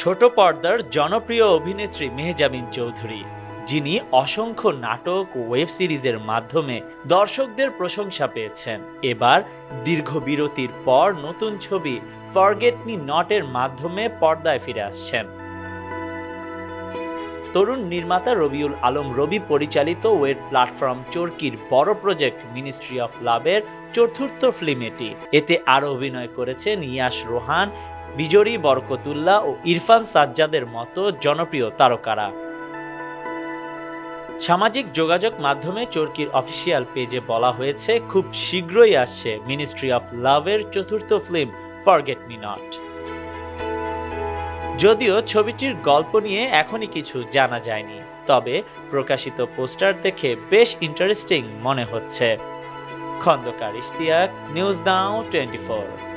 ছোট পর্দার জনপ্রিয় অভিনেত্রী মেহজাবিন চৌধুরী, যিনি অসংখ্য নাটক ও ওয়েব সিরিজের মাধ্যমে দর্শকদের প্রশংসা পেয়েছেন, এবার দীর্ঘ বিরতির পর নতুন ছবি ফরগেট মি নট এর মাধ্যমে পর্দায় ফিরে আসছেন। তরুণ নির্মাতা রবিউল আলম রবি পরিচালিত ওয়েব প্ল্যাটফর্ম চরকির বড় প্রজেক্ট মিনিস্ট্রি অফ লাভের চতুর্থ ফিল্ম এটি। এতে আরও অভিনয় করেছেন ইয়াশ রোহান, বিজরি বরকতুল্লাহ ও ইরফান সাজ্জাদের মতো জনপ্রিয় তারকারা। সামাজিক যোগাযোগ মাধ্যমে চরকির অফিসিয়াল পেজে বলা হয়েছে, খুব শীঘ্রই আসছে মিনিস্ট্রি অফ লাভের চতুর্থ ফিল্ম ফরগেট মি নট। যদিও ছবিটির গল্প নিয়ে এখনই কিছু জানা যায়নি, তবে প্রকাশিত পোস্টার দেখে বেশ ইন্টারেস্টিং মনে হচ্ছে। Khandakar Ishtiaq, news now 24।